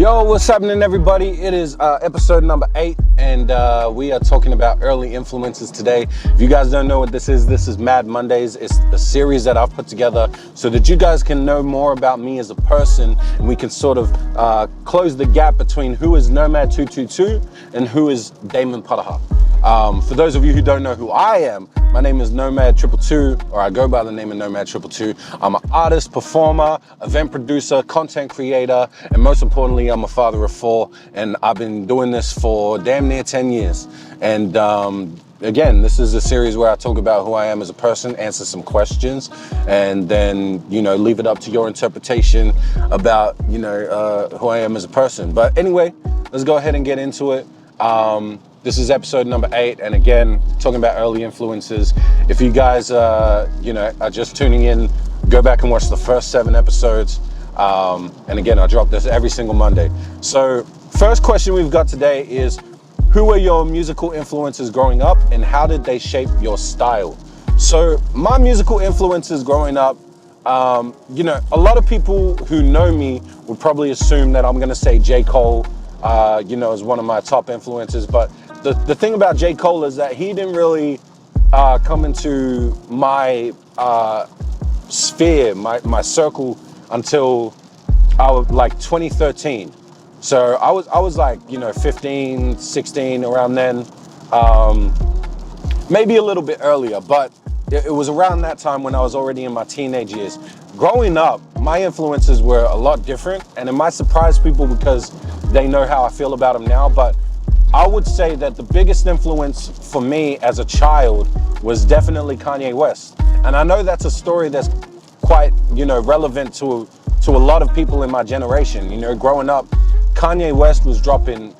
Yo, what's happening, everybody? It is episode number 8, and we are talking about early influences today. If you guys don't know what this is Mad Mondays. It's a series that I've put together so that you guys can know more about me as a person, and we can sort of close the gap between who is Nomad222 and who is Damon Padaha. For those of you who don't know who I am, my name is Nomad222, or I go by the name of Nomad222. I'm an artist, performer, event producer, content creator, and most importantly, I'm a father of 4, and I've been doing this for damn near 10 years. And again, this is a series where I talk about who I am as a person, answer some questions, and then, leave it up to your interpretation about, who I am as a person. But anyway, let's go ahead and get into it. This is episode number 8, and again, talking about early influences. If you guys, are just tuning in, go back and watch the first 7 episodes. And again, I drop this every single Monday. So, first question we've got today is, who were your musical influences growing up, and how did they shape your style? So, my musical influences growing up, a lot of people who know me would probably assume that I'm gonna say J. Cole, is one of my top influences, but the thing about J. Cole is that he didn't really come into my sphere, my circle, until I was like 2013. So I was like 15, 16, around then, maybe a little bit earlier, but it was around that time when I was already in my teenage years. Growing up, my influences were a lot different, and it might surprise people because they know how I feel about them now, but I would say that the biggest influence for me as a child was definitely Kanye West. And I know that's a story that's quite, relevant to a lot of people in my generation. Growing up, Kanye West was dropping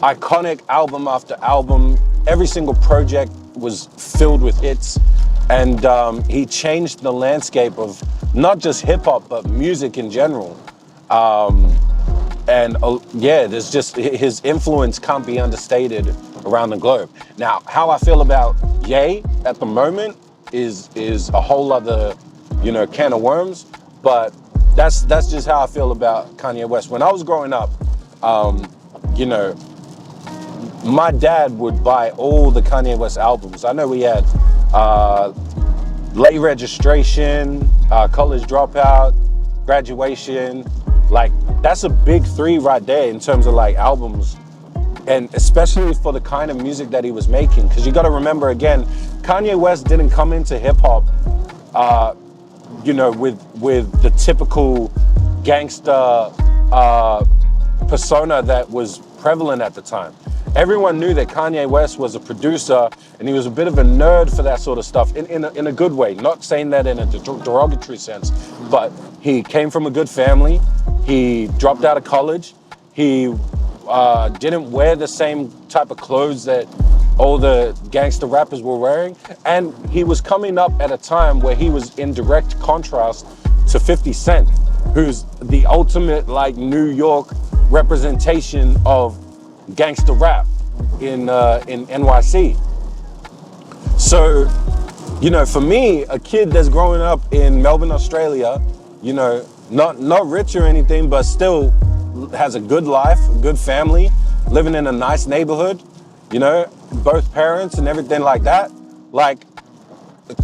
iconic album after album. Every single project was filled with hits. And he changed the landscape of not just hip hop, but music in general. There's just, his influence can't be understated around the globe. Now, how I feel about Ye at the moment is a whole other, can of worms, but that's just how I feel about Kanye West. When I was growing up, my dad would buy all the Kanye West albums. I know we had Late Registration, College Dropout, Graduation. Like, that's a big 3 right there in terms of like albums, and especially for the kind of music that he was making. Because you got to remember, again, Kanye West didn't come into hip hop, with the typical gangster persona that was prevalent at the time. Everyone knew that Kanye West was a producer, and he was a bit of a nerd for that sort of stuff in a good way. Not saying that in a derogatory sense, but he came from a good family. He dropped out of college. He didn't wear the same type of clothes that all the gangster rappers were wearing. And he was coming up at a time where he was in direct contrast to 50 Cent, who's the ultimate like New York representation of gangster rap in NYC. So, for me, a kid that's growing up in Melbourne, Australia, not rich or anything, but still has a good life, a good family, living in a nice neighborhood, both parents and everything like that. Like,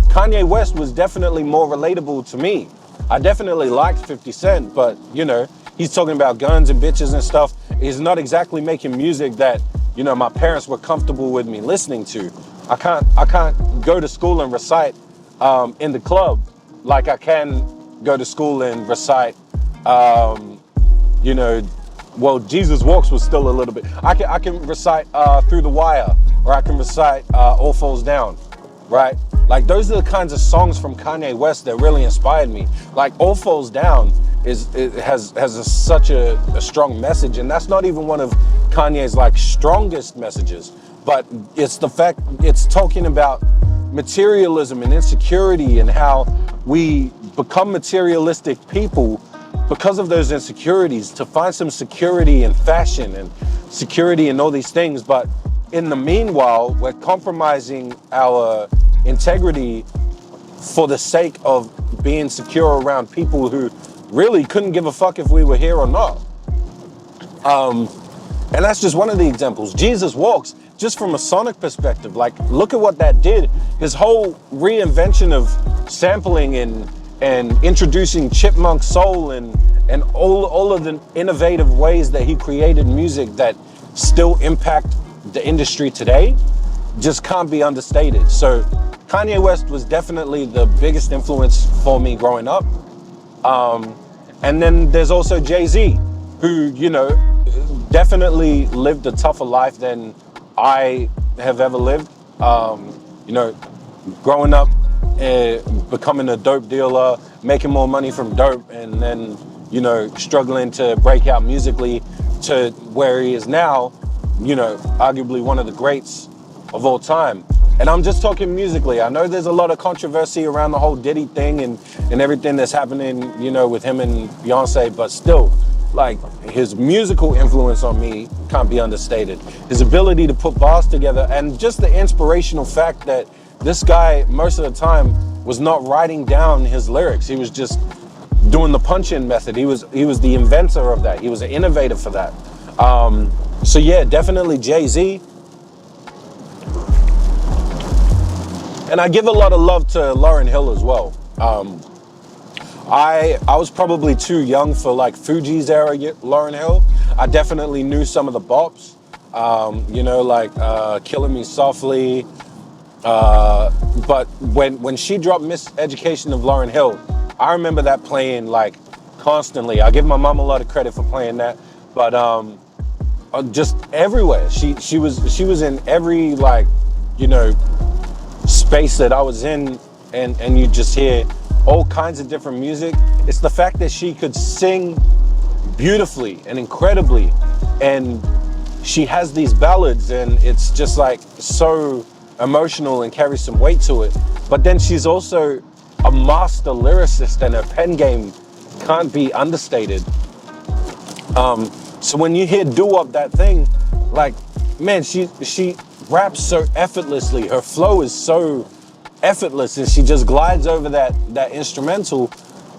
Kanye West was definitely more relatable to me. I definitely liked 50 Cent, but, he's talking about guns and bitches and stuff. He's not exactly making music that, my parents were comfortable with me listening to. I can't go to school and recite in the club like I can go to school and recite, Jesus Walks was still a little bit. I can recite Through the Wire, or I can recite All Falls Down, right? Like, those are the kinds of songs from Kanye West that really inspired me. Like, All Falls Down has such a strong message, and that's not even one of Kanye's like strongest messages, but it's the fact it's talking about materialism and insecurity, and how we become materialistic people because of those insecurities, to find some security in fashion and security in all these things. But in the meanwhile, we're compromising our integrity for the sake of being secure around people who really couldn't give a fuck if we were here or not. And that's just one of the examples. Jesus Walks, just from a sonic perspective, like look at what that did. His whole reinvention of sampling and introducing chipmunk soul and all of the innovative ways that he created music that still impact the industry today just can't be understated. So Kanye West was definitely the biggest influence for me growing up. And then there's also Jay-Z, who, you know, definitely lived a tougher life than I have ever lived. You know, growing up, becoming a dope dealer, making more money from dope, and then, you know, struggling to break out musically to where he is now, you know, arguably one of the greats of all time. And I'm just talking musically. I know there's a lot of controversy around the whole Diddy thing and everything that's happening, you know, with him and Beyonce, but still, like, his musical influence on me can't be understated. His ability to put bars together, and just the inspirational fact that this guy, most of the time, was not writing down his lyrics. He was just doing the punch-in method. He was the inventor of that. He was an innovator for that. So yeah, definitely Jay-Z. And I give a lot of love to Lauryn Hill as well. I was probably too young for like Fugees era Lauryn Hill. I definitely knew some of the bops, you know, like Killing Me Softly. But when she dropped Miseducation of Lauryn Hill, I remember that playing like constantly. I give my mom a lot of credit for playing that, but just everywhere. She was in every, like, you know, space that I was in, and you just hear all kinds of different music. It's the fact that she could sing beautifully and incredibly, and she has these ballads, and it's just like so emotional and carries some weight to it. But then she's also a master lyricist, and her pen game can't be understated. So when you hear Do Up That Thing, like, man, she raps so effortlessly. Her flow is so effortless, and she just glides over that instrumental.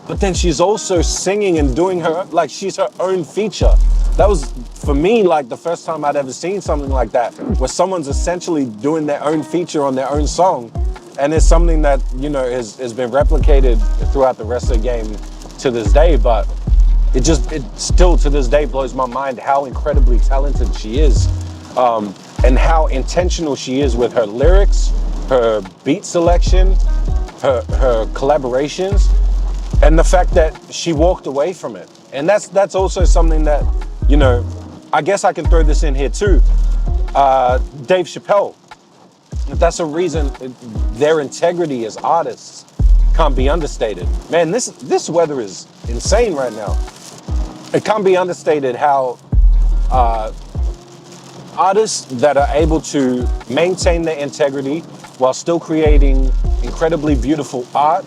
But then she's also singing and doing her, like, she's her own feature. That was, for me, like the first time I'd ever seen something like that, where someone's essentially doing their own feature on their own song. And it's something that, you know, has been replicated throughout the rest of the game to this day. But it still to this day blows my mind how incredibly talented she is. And how intentional she is with her lyrics, her beat selection, her collaborations, and the fact that she walked away from it. And that's also something that, you know, I guess I can throw this in here too. Dave Chappelle. That's a reason their integrity as artists can't be understated. Man, this weather is insane right now. It can't be understated how artists that are able to maintain their integrity while still creating incredibly beautiful art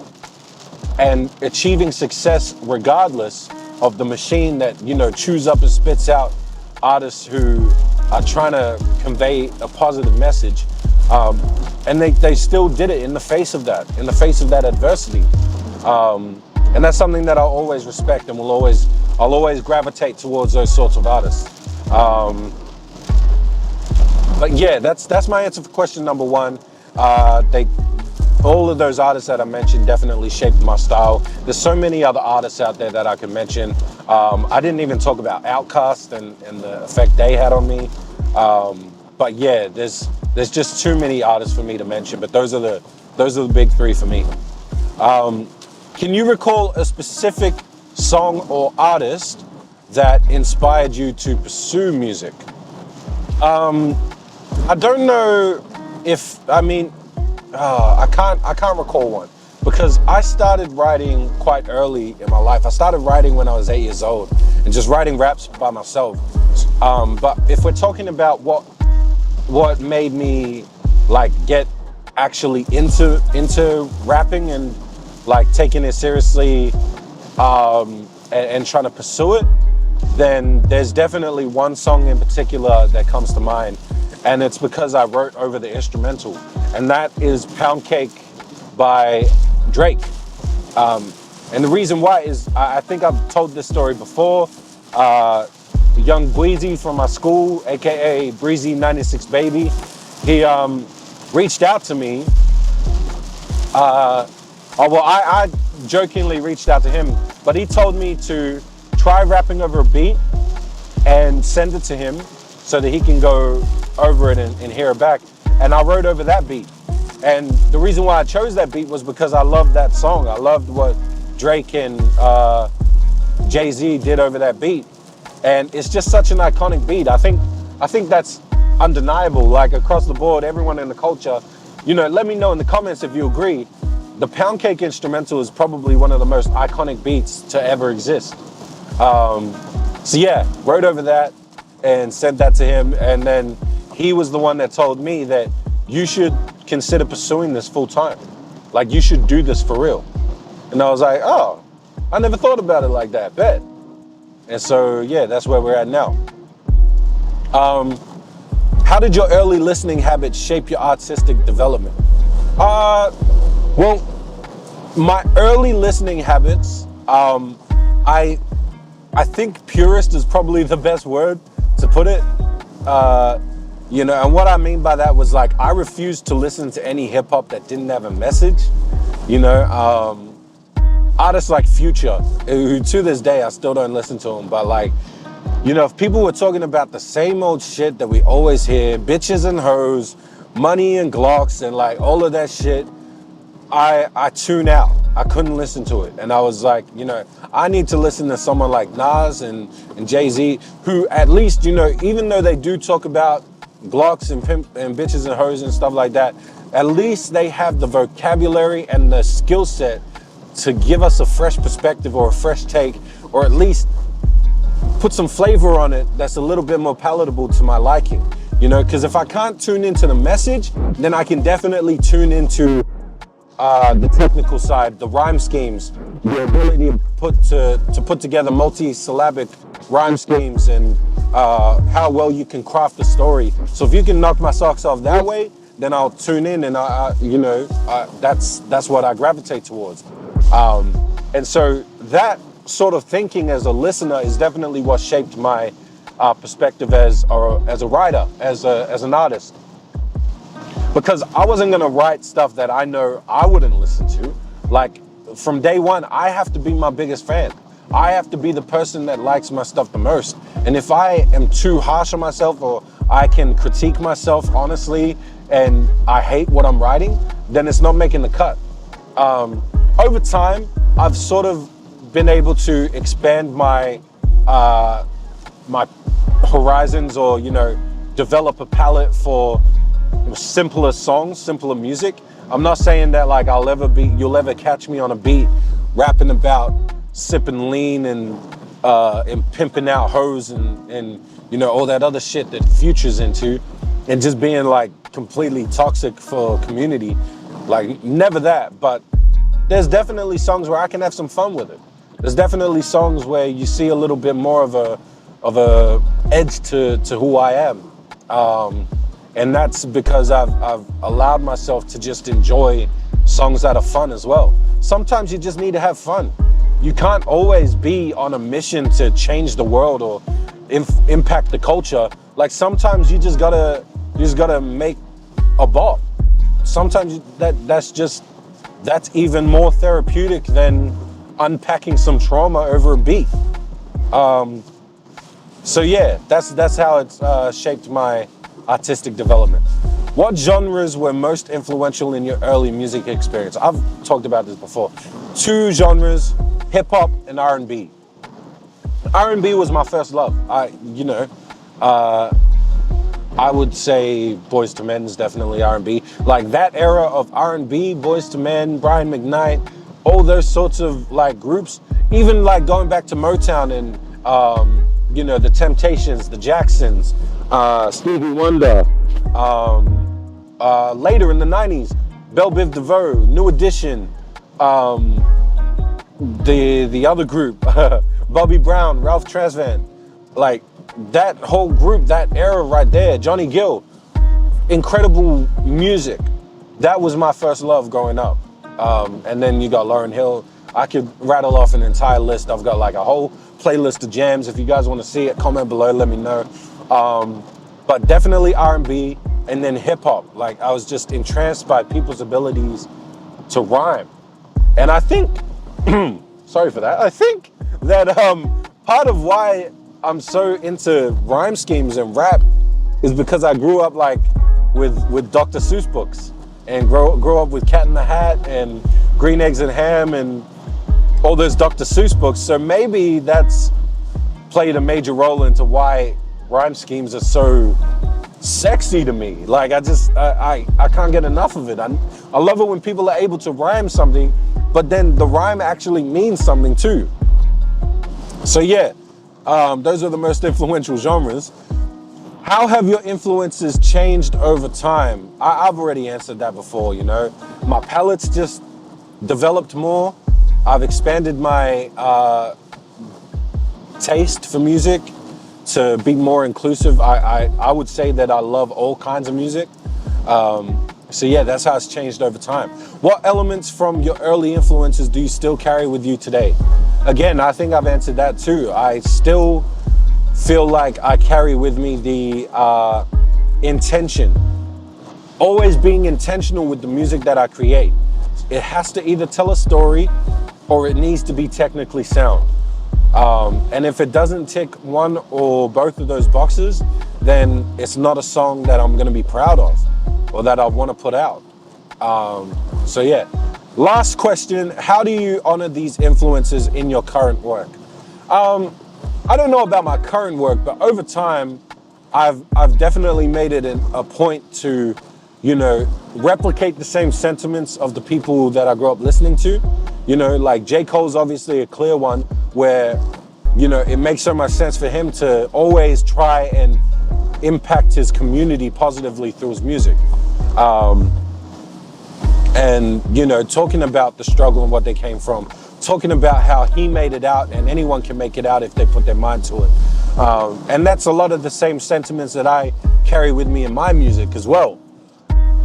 and achieving success regardless of the machine that, you know, chews up and spits out artists who are trying to convey a positive message. And they still did it in the face of that adversity. And that's something that I'll always respect, and I'll always gravitate towards those sorts of artists. But yeah, that's my answer for question number one. All of those artists that I mentioned definitely shaped my style. There's so many other artists out there that I could mention. I didn't even talk about Outkast and the effect they had on me. But yeah, there's just too many artists for me to mention. But those are the big three for me. Can you recall a specific song or artist that inspired you to pursue music? I don't know if, I can't recall one, because I started writing quite early in my life. I started writing when I was 8 years old and just writing raps by myself. But if we're talking about what made me like get actually into rapping and like taking it seriously and trying to pursue it, then there's definitely one song in particular that comes to mind. And it's because I wrote over the instrumental, and that is Pound Cake by Drake. And the reason why is, I think I've told this story before. young Breezy from my school, aka Breezy 96 Baby, he reached out to me. I jokingly reached out to him, but he told me to try rapping over a beat and send it to him so that he can go over it and hear it back. And I wrote over that beat. And the reason why I chose that beat was because I loved that song. I loved what Drake and Jay-Z did over that beat. And it's just such an iconic beat. I think that's undeniable. Like across the board, everyone in the culture, let me know in the comments if you agree. The Pound Cake instrumental is probably one of the most iconic beats to ever exist. So yeah, wrote over that and sent that to him. And then he was the one that told me that you should consider pursuing this full time. Like you should do this for real. And I was like, oh, I never thought about it like that, bet. And so, yeah, that's where we're at now. How did your early listening habits shape your artistic development? Well, my early listening habits, I think purist is probably the best word to put it. And what I mean by that was like, I refused to listen to any hip hop that didn't have a message. Artists like Future, who to this day I still don't listen to him, but like, if people were talking about the same old shit that we always hear, bitches and hoes, money and Glocks and like all of that shit, I tune out. I couldn't listen to it. And I was like, I need to listen to someone like Nas and Jay-Z, who at least, even though they do talk about Glocks and pimp and bitches and hoes and stuff like that, at least they have the vocabulary and the skill set to give us a fresh perspective or a fresh take, or at least put some flavor on it that's a little bit more palatable to my liking. Because if I can't tune into the message, then I can definitely tune into the technical side, the rhyme schemes, the ability to put together multi-syllabic rhyme schemes, and how well you can craft the story. So if you can knock my socks off that way, then I'll tune in, and that's what I gravitate towards. And so that sort of thinking as a listener is definitely what shaped my perspective as a writer, as an artist. Because I wasn't gonna write stuff that I know I wouldn't listen to. Like from day one, I have to be my biggest fan. I have to be the person that likes my stuff the most. And if I am too harsh on myself, or I can critique myself honestly, and I hate what I'm writing, then it's not making the cut. Over time, I've sort of been able to expand my my horizons, or develop a palette for simpler songs, simpler music. I'm not saying that like you'll ever catch me on a beat rapping about sipping lean and pimping out hoes and all that other shit that Future's into, and just being like completely toxic for community. Like never that, but there's definitely songs where I can have some fun with it. There's definitely songs where you see a little bit more of a edge to who I am. And that's because I've allowed myself to just enjoy songs that are fun as well. Sometimes you just need to have fun. You can't always be on a mission to change the world or impact the culture. Like sometimes you just gotta make a bop. Sometimes that's even more therapeutic than unpacking some trauma over a beat. So yeah, that's how it's shaped my artistic development. What genres were most influential in your early music experience? I've talked about this before. 2 genres, hip hop and R&B. R&B was my first love. I would say Boyz II Men is definitely R&B. Like that era of R&B, Boyz II Men, Brian McKnight, all those sorts of like groups, even like going back to Motown and the Temptations, the Jacksons, Stevie Wonder, later in the 90s, Belle Biv DeVoe, New Edition, the other group, Bobby Brown, Ralph Tresvant, like that whole group, that era right there, Johnny Gill, incredible music. That was my first love growing up. And then you got Lauryn Hill. I could rattle off an entire list. I've got like a whole playlist of jams. If you guys want to see it, comment below, let me know. But definitely R&B and then hip hop. Like, I was just entranced by people's abilities to rhyme. And I think, sorry for that, I think that part of why I'm so into rhyme schemes and rap is because I grew up like with Dr. Seuss books and grew up with Cat in the Hat and Green Eggs and Ham and all those Dr. Seuss books. So maybe that's played a major role into why rhyme schemes are so sexy to me. Like, I can't get enough of it. I love it when people are able to rhyme something, but then the rhyme actually means something too. So yeah, those are the most influential genres. How have your influences changed over time? I've already answered that before, you know. My palettes just developed more. I've expanded my taste for music to be more inclusive. I would say that I love all kinds of music. So yeah, that's how it's changed over time. What elements from your early influences do you still carry with you today? Again, I think I've answered that too. I still feel like I carry with me the intention. Always being intentional with the music that I create. It has to either tell a story or it needs to be technically sound. And if it doesn't tick one or both of those boxes, then it's not a song that I'm gonna be proud of or that I wanna put out. So yeah, last question, how do you honor these influences in your current work? I don't know about my current work, but over time, I've definitely made it a point to, you know, replicate the same sentiments of the people that I grew up listening to. You know, like J. Cole's obviously a clear one where, you know, it makes so much sense for him to always try and impact his community positively through his music. And, you know, talking about the struggle and what they came from, talking about how he made it out and anyone can make it out if they put their mind to it. And that's a lot of the same sentiments that I carry with me in my music as well.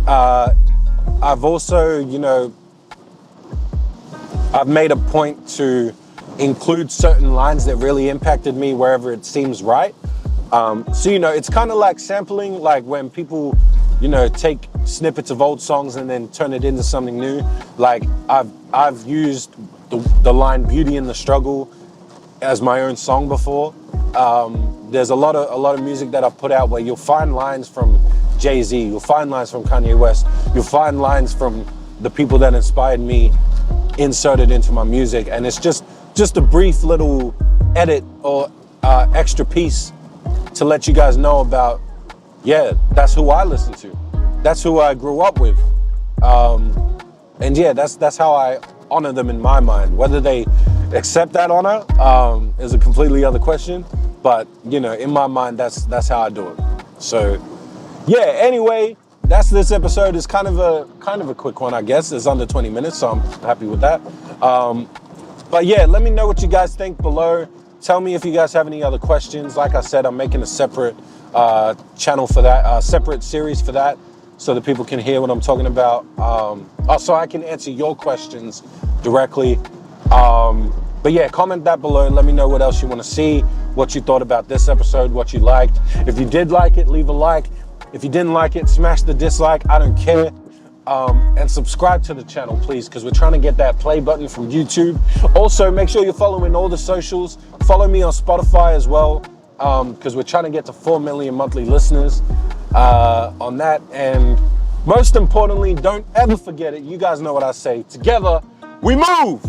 I've also, you know, I've made a point to include certain lines that really impacted me wherever it seems right. So, you know, it's kind of like sampling, like when people, you know, take snippets of old songs and then turn it into something new. Like I've used the line "Beauty in the Struggle" as my own song before. There's a lot of music that I've put out where you'll find lines from Jay-Z, you'll find lines from Kanye West, you'll find lines from the people that inspired me inserted into my music, and it's just a brief little edit or extra piece to let you guys know about, yeah, that's who I listen to, that's who I grew up with, and yeah, that's how I honor them in my mind. Whether they accept that honor is a completely other question, but you know, in my mind, that's how I do it. So yeah, anyway, that's this episode. It's kind of a quick one, I guess. It's under 20 minutes, so I'm happy with that. But yeah, let me know what you guys think below. Tell me if you guys have any other questions. Like I said, I'm making a separate channel for that, separate series for that, so that people can hear what I'm talking about. Also, I can answer your questions directly. But yeah, comment that below and let me know what else you want to see, what you thought about this episode, what you liked. If you did like it, leave a like. If you didn't like it, smash the dislike, I don't care. And subscribe to the channel, please, because we're trying to get that play button from YouTube. Also, make sure you're following all the socials. Follow me on Spotify as well, because we're trying to get to 4 million monthly listeners on that. And most importantly, don't ever forget it. You guys know what I say. Together, we move!